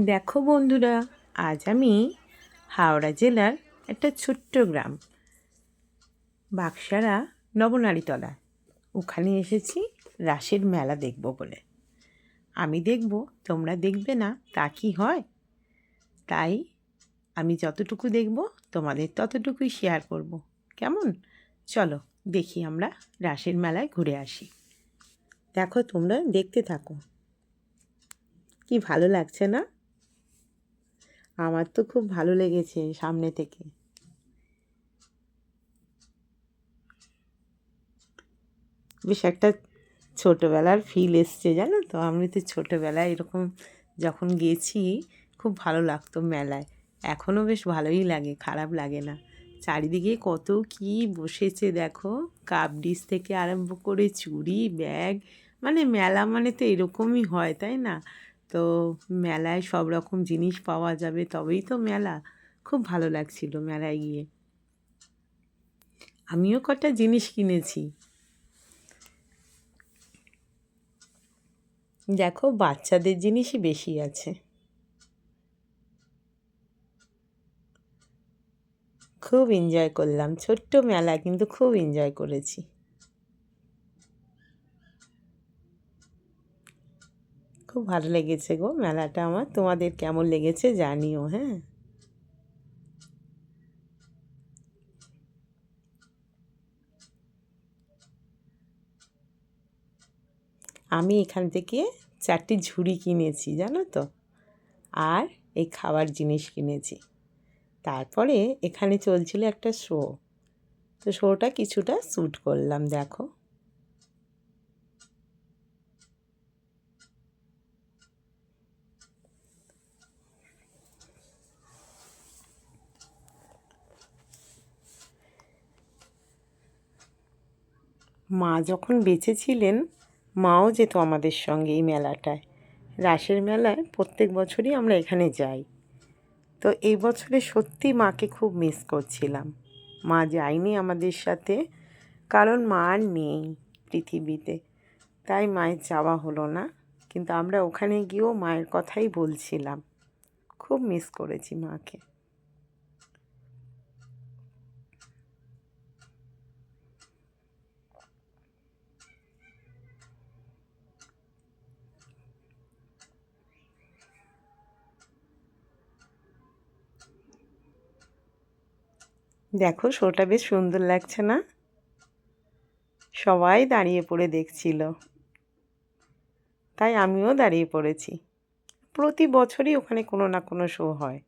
দেখো বন্ধুরা, আজ আমি হাওড়া জেলার একটা ছোট্ট গ্রাম বাক্সারা নবনারীতলা ওখানে এসেছি রাসের মেলা দেখব বলে। আমি দেখব, তোমরা দেখবে না তা কি হয়? তাই আমি যতটুকু দেখব তোমাদের ততটুকুই শেয়ার করব। কেমন? চলো দেখি আমরা রাসের মেলায় ঘুরে আসি। দেখো, তোমরা দেখতে থাকো। কি ভালো লাগছে না? আমার তো খুব ভালো লেগেছে সামনে থেকে। বেশ একটা ছোটোবেলার ফিল এসছে, জানো তো। আমি তো ছোটোবেলায় এরকম যখন গেছি খুব ভালো লাগতো মেলায়। এখনও বেশ ভালোই লাগে, খারাপ লাগে না। চারিদিকে কত কি বসেছে দেখো, কাপ ডিশ থেকে আরম্ভ করে চুড়ি, ব্যাগ, মানে মেলা মানে তো এরকমই হয়, তাই না? তো মেলায় সব রকম জিনিস পাওয়া যাবে, তবেই তো মেলা। খুব ভালো লাগছিল মেলায় গিয়ে। আমিও কটা জিনিস কিনেছি। দেখো, বাচ্চাদের জিনিসই বেশি আছে। খুব এনজয় করলাম, ছোট্ট মেলা কিন্তু খুব এনজয় করেছি। খুব ভালো লেগেছে গো মেলাটা আমার। তোমাদের কেমন লেগেছে জানিও, হ্যাঁ। আমি এখান থেকে 4টি ঝুড়ি কিনেছি, জানো তো। আর এই খাবার জিনিস কিনেছি। তারপরে এখানে চলছিল একটা শো, তো শোটা কিছুটা শ্যুট করলাম, দেখো। মা যখন বেঁচে ছিলেন, মাও যেত আমাদের সঙ্গে এই মেলাটায়। রাসের মেলায় প্রত্যেক বছরই আমরা এখানে যাই। তো এই বছরে সত্যি মাকে খুব মিস করছিলাম। মা যায়নি আমাদের সাথে, কারণ মা আর নেই পৃথিবীতে। তাই মায়ের যাওয়া হলো না। কিন্তু আমরা ওখানে গিয়েও মায়ের কথাই বলছিলাম। খুব মিস করেছি মাকে। দেখো, শোটা বেশ সুন্দর লাগছে না? সবাই দাঁড়িয়ে পড়ে দেখছিল, তাই আমিও দাঁড়িয়ে পড়েছি। প্রতি বছরই ওখানে কোনো না কোনো শো হয়।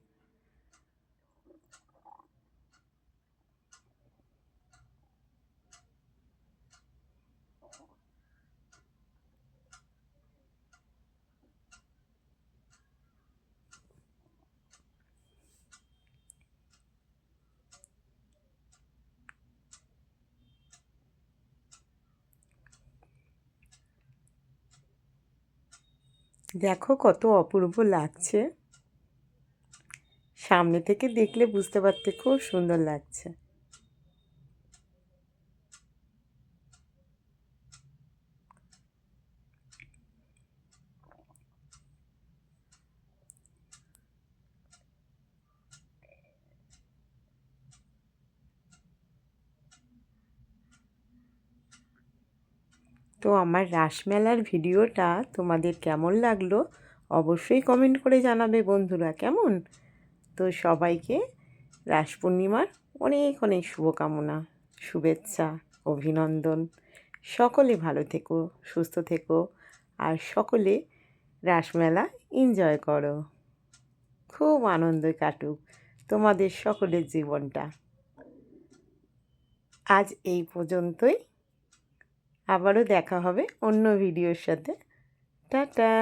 দেখো কত অপূর্ব লাগছে। সামনে থেকে দেখলে বুঝতে পারতে খুব সুন্দর লাগছে। তো আমার রাসমেলার ভিডিওটা তোমাদের কেমন লাগলো অবশ্যই কমেন্ট করে জানাবে বন্ধুরা, কেমন? তো সবাইকে রাস পূর্ণিমার অনেক অনেক শুভকামনা, শুভেচ্ছা, অভিনন্দন। সকলে ভালো থেকো, সুস্থ থেকো, আর সকলে রাসমেলা এনজয় করো। খুব আনন্দে কাটুক তোমাদের সকলের জীবনটা। আজ এই পর্যন্তই। আবারও দেখা হবে অন্য ভিডিওর সাথে। টাটা।